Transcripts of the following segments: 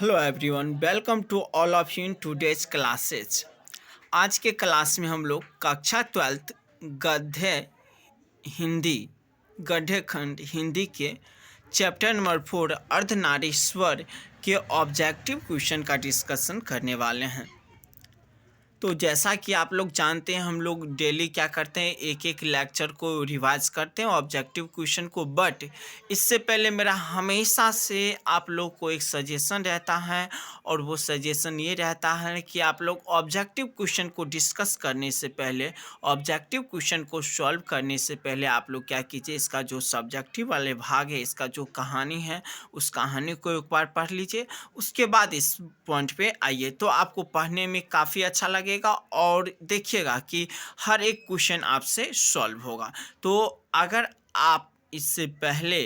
Hello everyone, welcome to all of you in today's classes. आज के class में हम लोग कक्षा 12th गद्य हिंदी गद्य खंड हिंदी के चैप्टर नंबर 4 अर्धनारीश्वर के ऑब्जेक्टिव क्वेश्चन का डिस्कशन करने वाले हैं। तो जैसा कि आप लोग जानते हैं, हम लोग डेली क्या करते हैं, एक एक लेक्चर को रिवाइज करते हैं ऑब्जेक्टिव क्वेश्चन को। बट इससे पहले मेरा हमेशा से आप लोग को एक सजेशन रहता है, और वो सजेशन ये रहता है कि आप लोग ऑब्जेक्टिव क्वेश्चन को डिस्कस करने से पहले, ऑब्जेक्टिव क्वेश्चन को सॉल्व करने से पहले आप लोग क्या कीजिए, इसका जो सब्जेक्टिव वाले भाग है, इसका जो कहानी है, उस कहानी को एक बार पढ़ लीजिए। उसके बाद इस पॉइंट पे आइए, तो आपको पढ़ने में काफ़ी अच्छा लगेगा और देखिएगा कि हर एक क्वेश्चन आपसे सॉल्व होगा। तो अगर आप इससे पहले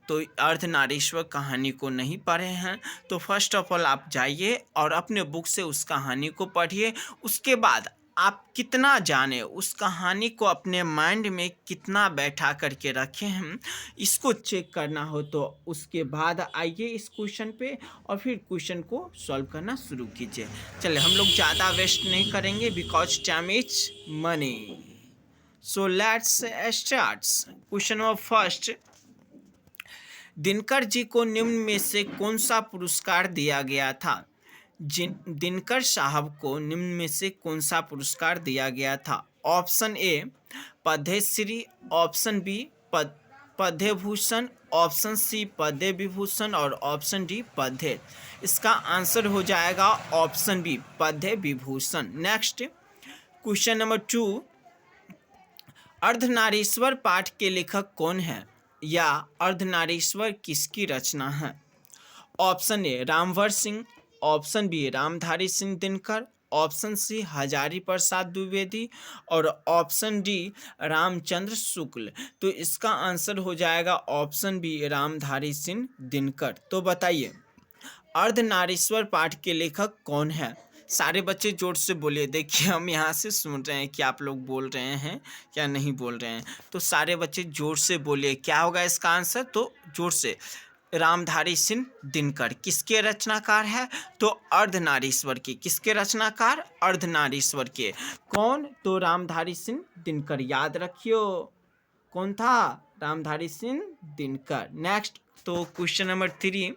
तो अर्धनारीश्वर कहानी को नहीं पढ़े हैं, तो फर्स्ट ऑफ ऑल आप जाइए और अपने बुक से उस कहानी को पढ़िए। उसके बाद आप कितना जाने, उस कहानी को अपने माइंड में कितना बैठा करके रखे हैं, इसको चेक करना हो तो उसके बाद आइए इस क्वेश्चन पे और फिर क्वेश्चन को सॉल्व करना शुरू कीजिए। चलिए, हम लोग ज़्यादा वेस्ट नहीं करेंगे because time is money. So let's start. Question number first, Dinkar ji को निम्न में से कौन सा पुरस्कार दिया गया था? दिनकर साहब को निम्न में से कौन सा पुरस्कार दिया गया था? Option A Padmashri, option B Padma Bhushan, option C Padma Vibhushan और ऑप्शन डी पद्म। इसका आंसर हो जाएगा option B Padma Vibhushan. Next question number 2, Ardhanarishwar पाठ के लेखक कौन है या अर्धनारीश्वर किसकी रचना है? Option A Ramvar Singh, option B Ramdhari Singh Dinkar, option C Hazari Prasad Dwivedi और ऑप्शन डी रामचंद्र शुक्ल। तो इसका आंसर हो जाएगा ऑप्शन बी रामधारी सिंह दिनकर। तो बताइए, अर्धनारीश्वर पाठ के लेखक कौन है? सारे बच्चे जोर से बोलिए। देखिए, हम यहाँ से सुन रहे हैं कि आप लोग बोल रहे हैं या नहीं बोल रहे हैं, तो सारे बच्चे जोर से बोलिए क्या होगा इसका आंसर। तो जोर से, रामधारी सिंह दिनकर किसके रचनाकार है? तो अर्धनारीश्वर के। किसके रचनाकार? अर्धनारीश्वर के। कौन? तो रामधारी सिंह दिनकर। याद रखियो, कौन था? रामधारी सिंह दिनकर। नेक्स्ट, तो क्वेश्चन नंबर 3,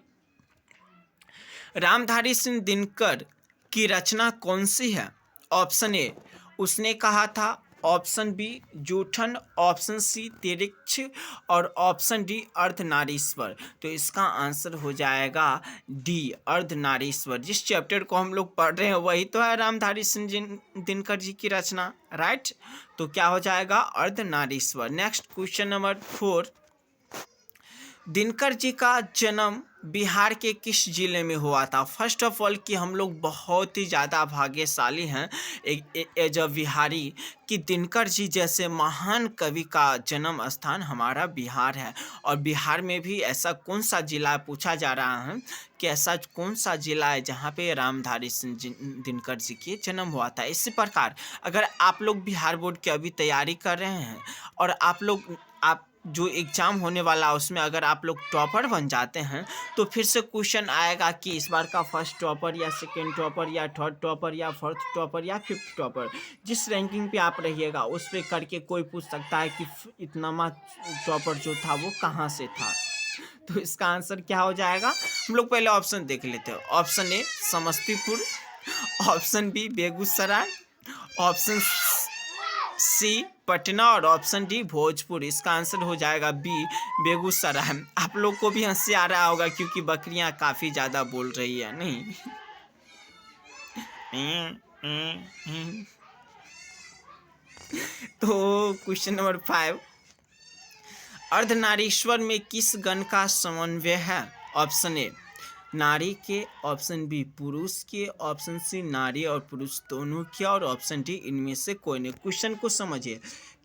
रामधारी सिंह दिनकर की रचना कौन सी है? ऑप्शन ए उसने कहा था, ऑप्शन बी जूठन, ऑप्शन सी तिरिक्ष और ऑप्शन डी अर्धनारीश्वर। तो इसका आंसर हो जाएगा डी अर्धनारीश्वर। जिस चैप्टर को हम लोग पढ़ रहे हैं वही तो है रामधारी सिंह दिनकर जी की रचना, राइट। तो क्या हो जाएगा? Ardhanarishwar. Next question number 4, Dinkar ji का जन्म बिहार के किस जिले में हुआ था? फर्स्ट ऑफ ऑल कि हम लोग बहुत ही ज़्यादा भाग्यशाली हैं एज अ बिहारी कि दिनकर जी जैसे महान कवि का जन्म स्थान हमारा बिहार है। और बिहार में भी ऐसा कौन सा जिला पूछा जा रहा है कि ऐसा कौन सा जिला है जहाँ पे रामधारी सिंह दिनकर जी के जन्म हुआ था। इसी प्रकार अगर आप लोग बिहार बोर्ड की अभी तैयारी कर रहे हैं और आप जो एग्ज़ाम होने वाला है उसमें अगर आप लोग टॉपर बन जाते हैं, तो फिर से क्वेश्चन आएगा कि इस बार का फर्स्ट टॉपर या सेकेंड टॉपर या थर्ड टॉपर या फोर्थ टॉपर या फिफ्थ टॉपर, जिस रैंकिंग पे आप रहिएगा उस पर करके कोई पूछ सकता है कि इतना टॉपर जो था वो कहाँ से था। तो इसका आंसर क्या हो जाएगा? हम लोग पहले ऑप्शन देख लेते हैं। Option A Samastipur, option B Begusarai, option C Patna और ऑप्शन डी भोजपुर। इसका आंसर हो जाएगा बी बेगूसराय। आप लोग को भी हंसी आ रहा होगा क्योंकि बकरियां काफ़ी ज़्यादा बोल रही है, नहीं? तो क्वेश्चन नंबर 5, अर्धनारीश्वर में किस गण का समन्वय है? ऑप्शन ए नारी के, ऑप्शन बी पुरुष के, ऑप्शन सी नारी और पुरुष दोनों के और ऑप्शन डी इनमें से कोई नहीं। क्वेश्चन को समझिए,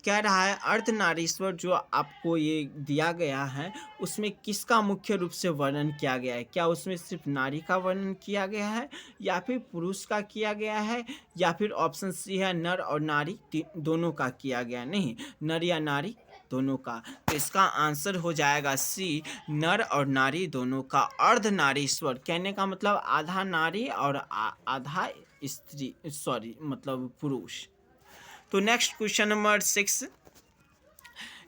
कह रहा है अर्धनारीश्वर जो आपको ये दिया गया है उसमें किसका मुख्य रूप से वर्णन किया गया है? क्या उसमें सिर्फ नारी का वर्णन किया गया है या फिर पुरुष का किया गया है या फिर ऑप्शन सी है नर और नारी दोनों का किया गया? नहीं, नर या नारी दोनों का। तो इसका आंसर हो जाएगा सी, नर और नारी दोनों का। अर्धनारीश्वर कहने का मतलब आधा नारी और आधा स्त्री, सॉरी मतलब पुरुष। तो next question number 6,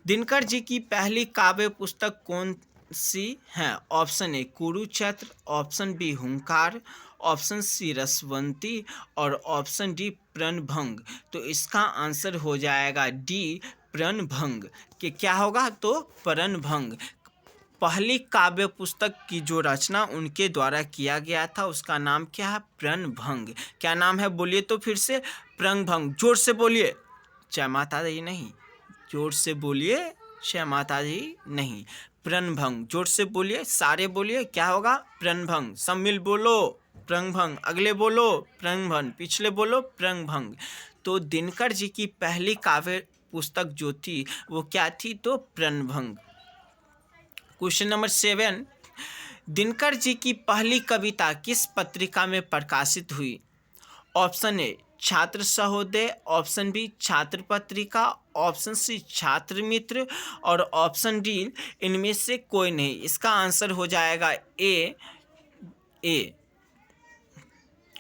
Dinkar ji की पहली काव्य पुस्तक कौन सी है? Option A Kurukshetra, option B Hunkar, option C Rasvanti और ऑप्शन डी प्रणभंग। तो इसका आंसर हो जाएगा डी, प्रणभंग। कि क्या होगा? तो प्रणभंग। पहली काव्य पुस्तक की जो रचना उनके द्वारा किया गया था उसका नाम क्या है? प्रणभंग। क्या नाम है? बोलिए तो फिर से। प्रणभंग। जोर से बोलिए। जय माता दी नहीं, जोर से बोलिए। जय माता दी नहीं, प्रणभंग। जोर से बोलिए, सारे बोलिए। क्या होगा? प्रणभंग। सब मिल बोलो प्रणभंग। अगले बोलो प्रणभंग, पिछले बोलो प्रणभंग। तो दिनकर जी की पहली काव्य पुस्तक जो थी वो क्या थी? तो प्रणभंग। क्वेश्चन नंबर 7, दिनकर जी की पहली कविता किस पत्रिका में प्रकाशित हुई? ऑप्शन ए छात्र सहोदय, ऑप्शन बी छात्र पत्रिका, ऑप्शन सी छात्र मित्र और ऑप्शन डी इनमें से कोई नहीं। इसका आंसर हो जाएगा ए।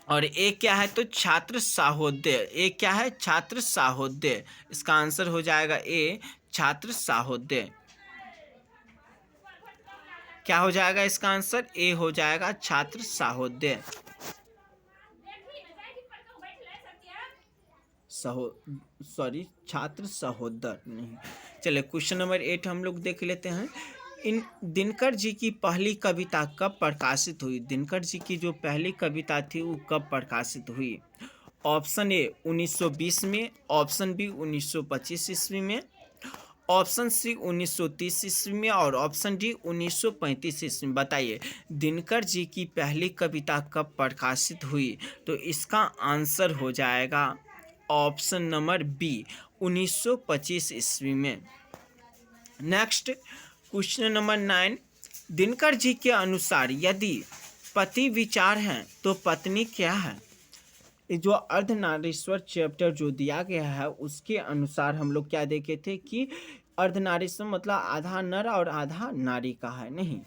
और ए क्या है? तो छात्र सहोदय। ए क्या है? छात्र सहोदय। इसका आंसर हो जाएगा ए, छात्र सहोदय। क्या हो जाएगा इसका आंसर? ए हो जाएगा, छात्र सहोदय। सॉरी छात्र सहोदर नहीं। चलिए क्वेश्चन नंबर 8 हम लोग देख लेते हैं। इन दिनकर जी की पहली कविता कब प्रकाशित हुई? दिनकर जी की जो पहली कविता थी वो कब प्रकाशित हुई? ऑप्शन ए 1920 में, ऑप्शन बी 1925 ईस्वी में, ऑप्शन सी 1930 ईस्वी में और ऑप्शन डी 1935 ईस्वी में। बताइए दिनकर जी की पहली कविता कब प्रकाशित हुई? तो इसका आंसर हो जाएगा ऑप्शन नंबर बी, 1925 ईस्वी में। Next question number 9, Dinkar ji के अनुसार यदि पति विचार है तो पत्नी क्या है? जो अर्धनारीश्वर चैप्टर जो दिया गया है उसके अनुसार हम लोग क्या देखे थे कि अर्धनारीश्वर मतलब आधा नर और आधा नारी का है नहीं।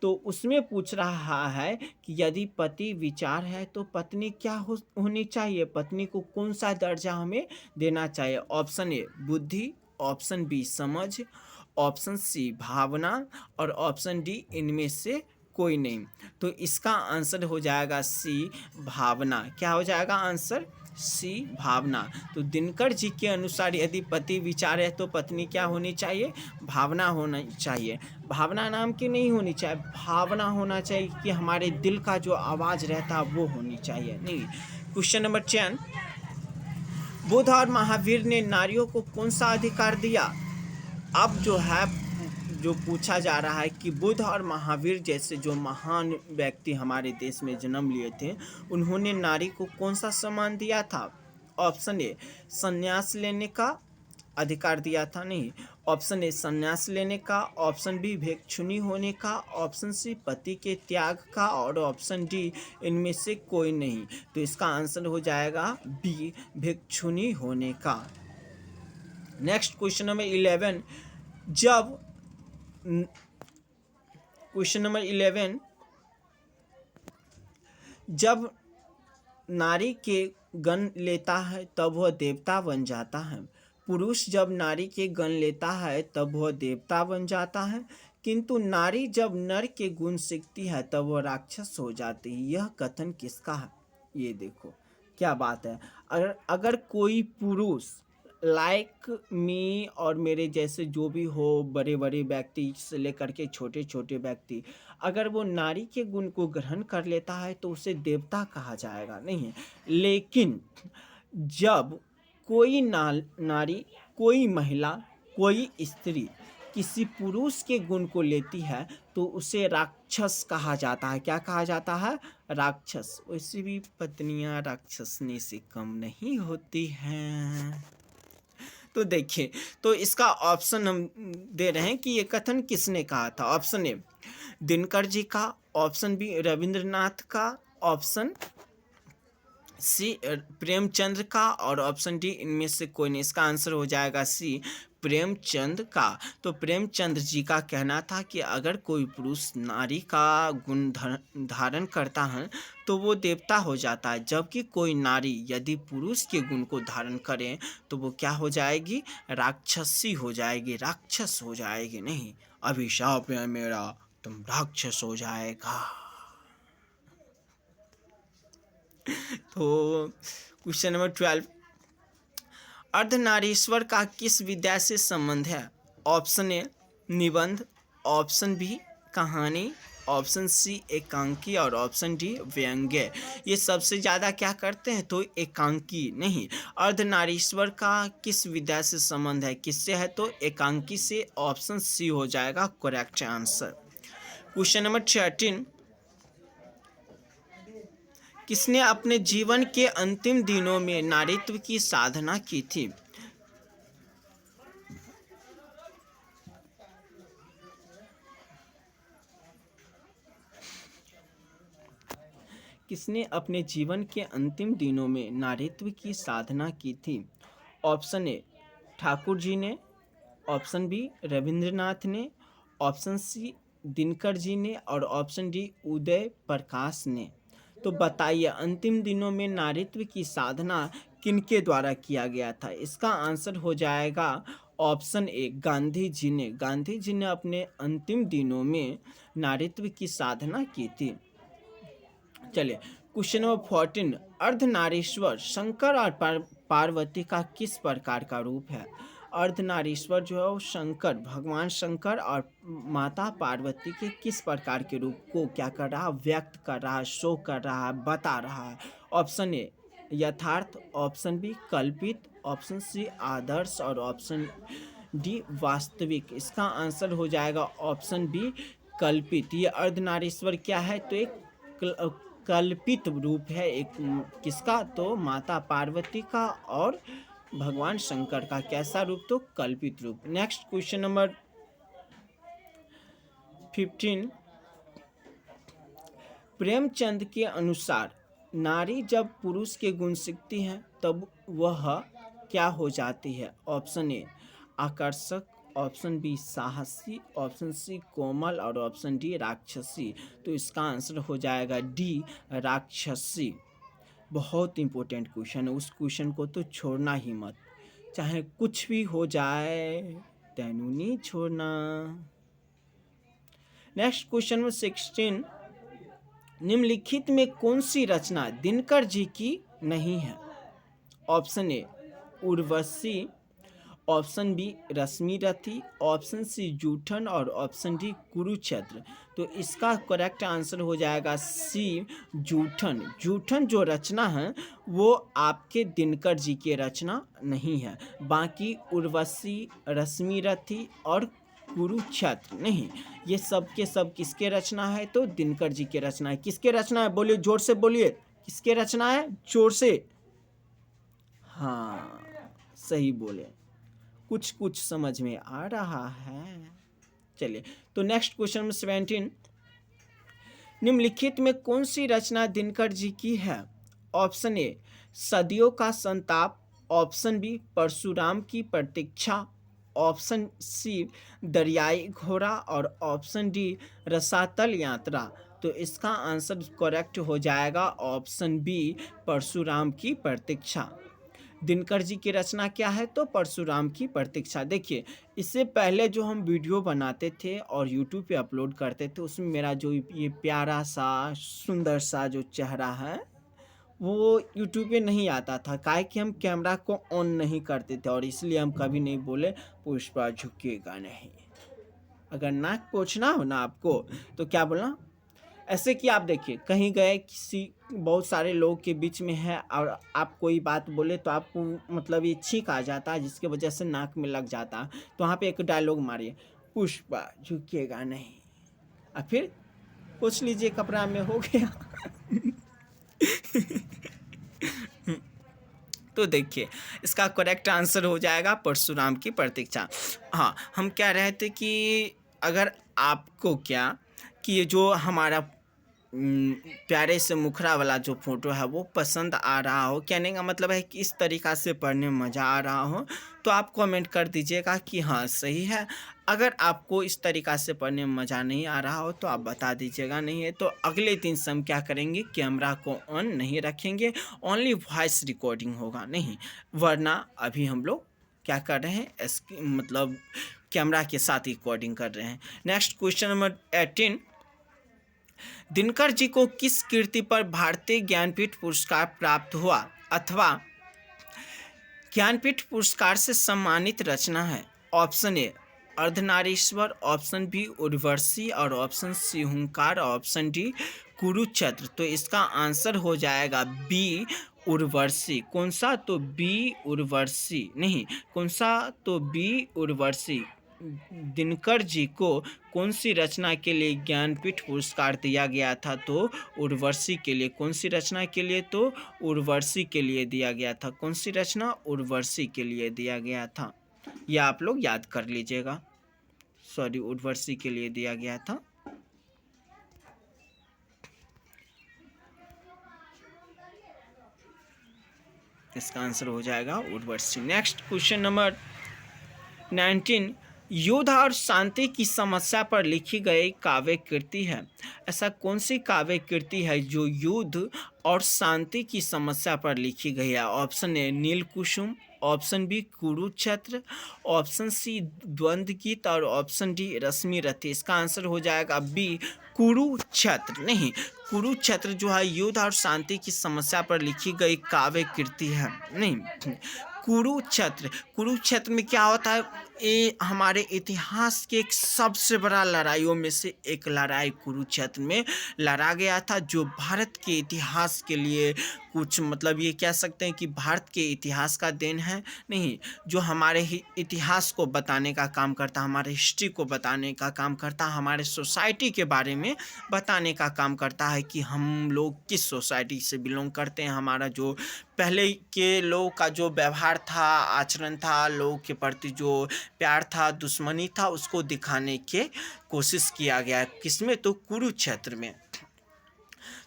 तो उसमें पूछ रहा है कि यदि पति विचार है तो पत्नी क्या होनी चाहिए? पत्नी को कौन सा दर्जा हमें देना चाहिए? ऑप्शन ए बुद्धि, ऑप्शन बी समझ, ऑप्शन सी भावना और ऑप्शन डी इनमें से कोई नहीं। तो इसका आंसर हो जाएगा सी, भावना। क्या हो जाएगा आंसर? सी, भावना। तो दिनकर जी के अनुसार यदि पति विचार है तो पत्नी क्या होनी चाहिए? भावना होना चाहिए। भावना नाम की नहीं होनी चाहिए, भावना होना चाहिए कि हमारे दिल का जो आवाज़ रहता है वो होनी चाहिए नहीं। क्वेश्चन नंबर 10, बुद्ध और महावीर ने नारियों को कौन सा अधिकार दिया? अब जो है जो पूछा जा रहा है कि बुद्ध और महावीर जैसे जो महान व्यक्ति हमारे देश में जन्म लिए थे उन्होंने नारी को कौन सा सम्मान दिया था? ऑप्शन ए संन्यास लेने का अधिकार दिया था नहीं, ऑप्शन ए संन्यास लेने का, ऑप्शन बी भिक्षुणी होने का, ऑप्शन सी पति के त्याग का और ऑप्शन डी इनमें से कोई नहीं। तो इसका आंसर हो जाएगा बी, भिक्षुणी होने का। नेक्स्ट क्वेश्चन नंबर 11, जब क्वेश्चन नंबर 11, जब नारी के गण लेता है तब वह देवता बन जाता है। पुरुष जब नारी के गण लेता है तब वह देवता बन जाता है, किंतु नारी जब नर के गुण सीखती है तब वह राक्षस हो जाती है। यह कथन किसका है? ये देखो क्या बात है। अगर कोई पुरुष लाइक मी और मेरे जैसे जो भी हो बड़े बड़े व्यक्ति से लेकर के छोटे छोटे व्यक्ति, अगर वो नारी के गुण को ग्रहण कर लेता है तो उसे देवता कहा जाएगा नहीं। लेकिन जब कोई नारी, कोई महिला, कोई स्त्री किसी पुरुष के गुण को लेती है तो उसे राक्षस कहा जाता है। क्या कहा जाता है? राक्षस। वैसे भी पत्नियां राक्षसनी से कम नहीं होती हैं। तो देखिए, तो इसका ऑप्शन हम दे रहे हैं कि ये कथन किसने कहा था। ऑप्शन ए दिनकर जी का, ऑप्शन बी रविंद्रनाथ का, ऑप्शन सी प्रेमचंद्र का और ऑप्शन डी इनमें से कोई नहीं। इसका आंसर हो जाएगा सी, प्रेमचंद का। तो प्रेमचंद जी का कहना था कि अगर कोई पुरुष नारी का गुण धारण करता है तो वो देवता हो जाता है, जबकि कोई नारी यदि पुरुष के गुण को धारण करे तो वो क्या हो जाएगी, राक्षसी हो जाएगी, राक्षस हो जाएगी। नहीं, अभिशाप है मेरा, तुम राक्षस हो जाएगा। तो क्वेश्चन नंबर 12, अर्धनारीश्वर का किस विद्या से संबंध है? ऑप्शन ए निबंध, ऑप्शन बी कहानी, ऑप्शन सी एकांकी और ऑप्शन डी व्यंग्य। ये सबसे ज़्यादा क्या करते हैं, तो एकांकी। नहीं, अर्धनारीश्वर का किस विद्या से संबंध है, किससे है, तो एकांकी से। ऑप्शन सी हो जाएगा करेक्ट आंसर। क्वेश्चन नंबर 13, किसने अपने जीवन के अंतिम दिनों में नारीत्व की साधना की थी? किसने अपने जीवन के अंतिम दिनों में नारीत्व की साधना की थी? ऑप्शन ए ठाकुर जी ने, ऑप्शन बी रविंद्रनाथ ने, ऑप्शन सी दिनकर जी ने और ऑप्शन डी उदय प्रकाश ने। तो बताइए, अंतिम दिनों में नारीत्व की साधना किनके द्वारा किया गया था? इसका आंसर हो जाएगा ऑप्शन ए गांधी जी ने। गांधी जी ने अपने अंतिम दिनों में नारीत्व की साधना की थी। चलिए क्वेश्चन नंबर 14, अर्धनारीश्वर शंकर और पार्वती का किस प्रकार का रूप है? अर्धनारीश्वर जो है वो शंकर, भगवान शंकर और माता पार्वती के किस प्रकार के रूप को क्या कर रहा है, व्यक्त कर रहा है, शो कर रहा है, बता रहा है? ऑप्शन ए यथार्थ, ऑप्शन बी कल्पित, ऑप्शन सी आदर्श और ऑप्शन डी वास्तविक। इसका आंसर हो जाएगा ऑप्शन बी कल्पित। ये अर्धनारीश्वर क्या है, तो एक कल्पित रूप है। एक किसका, तो माता पार्वती का और भगवान शंकर का। कैसा रूप, तो कल्पित रूप। नेक्स्ट क्वेश्चन नंबर 15, प्रेमचंद के अनुसार नारी जब पुरुष के गुण सीखती है तब वह क्या हो जाती है? ऑप्शन ए आकर्षक, ऑप्शन बी साहसी, ऑप्शन सी कोमल और ऑप्शन डी राक्षसी। तो इसका आंसर हो जाएगा डी राक्षसी। बहुत इंपॉर्टेंट क्वेश्चन है, उस क्वेश्चन को तो छोड़ना ही मत, चाहे कुछ भी हो जाए तेनू नहीं छोड़ना। नेक्स्ट क्वेश्चन में 16, निम्नलिखित में कौन सी रचना दिनकर जी की नहीं है? Option A Urvashi, option B Rashmirathi, option C Joothan और ऑप्शन डी कुरुक्षेत्र। तो इसका करेक्ट आंसर हो जाएगा सी जूठन। जूठन जो रचना है वो आपके दिनकर जी की रचना नहीं है। बाकी उर्वशी, रश्मिरथी और कुरुक्षेत्र नहीं, ये सब के सब किसके रचना है, तो दिनकर जी के रचना है। किसके रचना है, बोलिए जोर से बोलिए, किसके रचना है, जोर से। हाँ सही बोले, कुछ कुछ समझ में आ रहा है। चलिए तो नेक्स्ट क्वेश्चन में 17, निम्नलिखित में कौन सी रचना दिनकर जी की है? ऑप्शन ए सदियों का संताप, ऑप्शन बी परशुराम की प्रतीक्षा, ऑप्शन सी दरियाई घोड़ा और ऑप्शन डी रसातल यात्रा। तो इसका आंसर करेक्ट हो जाएगा ऑप्शन बी परशुराम की प्रतीक्षा। दिनकर जी की रचना क्या है, तो परशुराम की प्रतीक्षा। देखिए इससे पहले जो हम वीडियो बनाते थे और यूट्यूब पे अपलोड करते थे उसमें मेरा जो ये प्यारा सा सुंदर सा जो चेहरा है वो यूट्यूब पे नहीं आता था, काहे कि हम कैमरा को ऑन नहीं करते थे और इसलिए हम कभी नहीं बोले पुष्पा झुकेगा नहीं। अगर नाक पोंछना हो ना आपको तो क्या बोलना, ऐसे कि आप देखिए कहीं गए किसी बहुत सारे लोग के बीच में है और आप कोई बात बोले तो आपको मतलब ये छींक आ जाता है जिसकी वजह से नाक में लग जाता है। तो वहाँ पे एक डायलॉग मारिए, पुष्पा झुकेगा नहीं, और फिर पूछ लीजिए कपड़ा में हो गया। तो देखिए इसका करेक्ट आंसर हो जाएगा परशुराम की प्रतीक्षा। हाँ हम कह रहे थे कि अगर आपको क्या कि ये जो हमारा प्यारे से मुखड़ा वाला जो फ़ोटो है वो पसंद आ रहा हो, कहने का मतलब है कि इस तरीक़ा से पढ़ने में मज़ा आ रहा हो, तो आप कमेंट कर दीजिएगा कि हाँ सही है। अगर आपको इस तरीक़ा से पढ़ने में मज़ा नहीं आ रहा हो तो आप बता दीजिएगा। नहीं है तो अगले दिन से हम क्या करेंगे, कैमरा को ऑन नहीं रखेंगे, ओनली वॉइस रिकॉर्डिंग होगा, नहीं वरना अभी हम लोग क्या कर रहे हैं, मतलब कैमरा के साथ रिकॉर्डिंग कर रहे हैं। Next question number 18, Dinkar ji को किस कृति पर भारतीय ज्ञानपीठ पुरस्कार प्राप्त हुआ अथवा ज्ञानपीठ पुरस्कार से सम्मानित रचना है? Option A Ardhanarishwar, option B Urvashi और ऑप्शन सी हुंकार, ऑप्शन डी कुरुक्षेत्र। तो इसका आंसर हो जाएगा बी उर्वशी। कौन सा? तो बी उर्वशी, नहीं कौन सा? तो बी उर्वशी। दिनकर जी को कौन सी रचना के लिए ज्ञानपीठ पुरस्कार दिया गया था? तो उर्वशी के लिए। कौन सी रचना के लिए? तो उर्वशी के लिए दिया गया था। कौन सी रचना? उर्वशी के लिए दिया गया था। यह आप लोग याद कर लीजिएगा। सॉरी, उर्वशी के लिए दिया गया था। इसका आंसर हो जाएगा उर्वशी। नेक्स्ट क्वेश्चन नंबर 19, युद्ध और शांति की समस्या पर लिखी गई काव्य कृति है? ऐसा कौन सी काव्य कृति है जो युद्ध और शांति की समस्या पर लिखी गई है? Option A Neelkusum, option B Kurukshetra, option C Dwandwa Geet और ऑप्शन डी रश्मिरथी। इसका आंसर हो जाएगा बी कुरुक्षेत्र। नहीं, कुरुक्षेत्र जो है युद्ध और शांति की समस्या पर लिखी गई काव्य कृति है। नहीं, कुरुक्षेत्र, कुरुक्षेत्र में क्या होता है, ये हमारे इतिहास के एक सबसे बड़ा लड़ाइयों में से एक लड़ाई कुरुक्षेत्र में लड़ा गया था, जो भारत के इतिहास के लिए कुछ मतलब ये कह सकते हैं कि भारत के इतिहास का देन है। नहीं, जो हमारे ही इतिहास को बताने का काम करता, हमारे हिस्ट्री को बताने का काम करता, हमारे सोसाइटी के बारे में बताने का काम करता है कि हम लोग किस सोसाइटी से बिलोंग करते हैं, हमारा जो पहले के लोगों का जो व्यवहार था, आचरण था, लोगों के प्रति जो प्यार था, दुश्मनी था, उसको दिखाने के कोशिश किया गया है। किसमें? तो कुरुक्षेत्र में।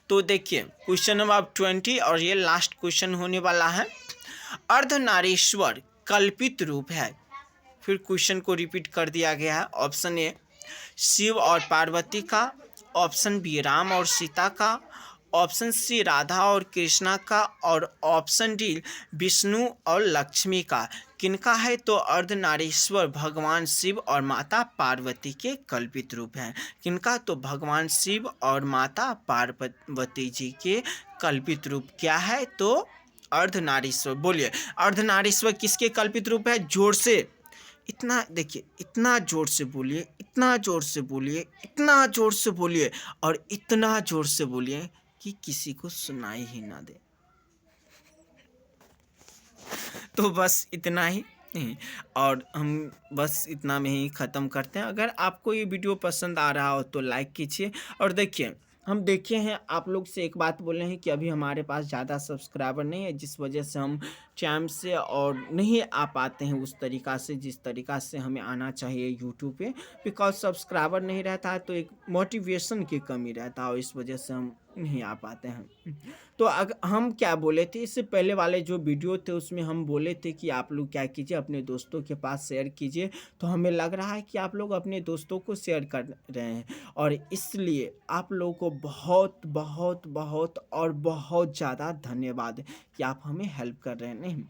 तो देखिए क्वेश्चन नंबर 20 और ये लास्ट क्वेश्चन होने वाला है। अर्धनारीश्वर कल्पित रूप है? फिर क्वेश्चन को रिपीट कर दिया गया है। ऑप्शन ए शिव और पार्वती का, ऑप्शन बी राम और सीता का, ऑप्शन सी राधा और कृष्णा का और ऑप्शन डी विष्णु और लक्ष्मी का। किनका है? तो अर्धनारीश्वर भगवान शिव और माता पार्वती के कल्पित रूप हैं। किनका? तो भगवान शिव और माता पार्वती जी के कल्पित रूप क्या है? तो अर्धनारीश्वर। बोलिए अर्धनारीश्वर किसके कल्पित रूप है? जोर से इतना देखिए, इतना जोर से बोलिए, इतना जोर से बोलिए, इतना जोर से बोलिए और इतना जोर से बोलिए कि किसी को सुनाई ही ना दे। तो बस इतना ही और हम बस इतना में ही ख़त्म करते हैं। अगर आपको ये वीडियो पसंद आ रहा हो तो लाइक कीजिए। और देखिए हम देखे हैं, आप लोग से एक बात बोल रहे हैं कि अभी हमारे पास ज़्यादा सब्सक्राइबर नहीं है, जिस वजह से हम टाइम से और नहीं आ पाते हैं उस तरीक़ा से जिस तरीक़ा से हमें आना चाहिए यूट्यूब पे। बिकॉज सब्सक्राइबर नहीं रहता है तो एक मोटिवेशन की कमी रहता है और इस वजह से हम नहीं आ पाते हैं। तो अगर हम क्या बोले थे, इससे पहले वाले जो वीडियो थे उसमें हम बोले थे कि आप लोग क्या कीजिए, अपने दोस्तों के पास शेयर कीजिए। तो हमें लग रहा है कि आप लोग अपने दोस्तों को शेयर कर रहे हैं और इसलिए आप लोगों को बहुत बहुत बहुत और बहुत ज़्यादा धन्यवाद कि आप हमें हेल्प कर रहे हैं। नहीं,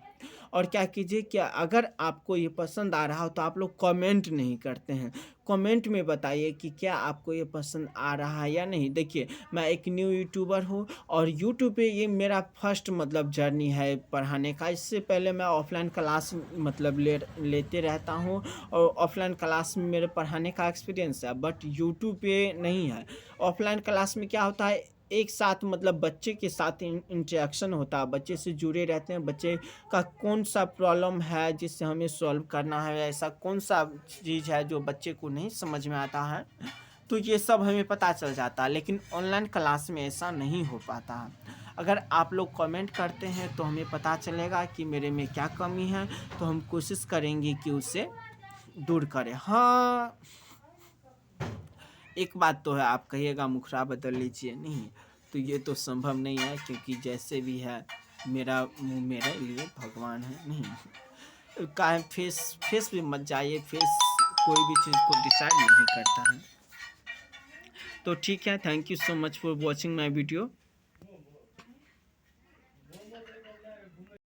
और क्या कीजिए कि अगर आपको ये पसंद आ रहा हो तो आप लोग कमेंट नहीं करते हैं। कमेंट में बताइए कि क्या आपको ये पसंद आ रहा है या नहीं। देखिए मैं एक न्यू यूट्यूबर हूँ और यूट्यूब पे ये मेरा फर्स्ट मतलब जर्नी है पढ़ाने का। इससे पहले मैं ऑफलाइन क्लास मतलब लेते रहता हूँ और ऑफलाइन क्लास में मेरे पढ़ाने का एक्सपीरियंस है, बट यूट्यूब पे नहीं है। ऑफलाइन क्लास में क्या होता है, एक साथ मतलब बच्चे के साथ इंटरेक्शन होता है, बच्चे से जुड़े रहते हैं, बच्चे का कौन सा प्रॉब्लम है जिससे हमें सॉल्व करना है, ऐसा कौन सा चीज़ है जो बच्चे को नहीं समझ में आता है, तो ये सब हमें पता चल जाता है। लेकिन ऑनलाइन क्लास में ऐसा नहीं हो पाता है। अगर आप लोग कमेंट करते हैं तो हमें पता चलेगा कि मेरे में क्या कमी है, तो हम कोशिश करेंगे कि उसे दूर करें। हाँ, एक बात तो है, आप कहिएगा मुखड़ा बदल लीजिए, नहीं तो ये तो संभव नहीं है, क्योंकि जैसे भी है मेरा मुँह मेरे लिए भगवान है। नहीं काहे फेस फेस पे मत जाइए, फेस कोई भी चीज़ को डिसाइड नहीं करता है। तो ठीक है, thank you so much for watching my video.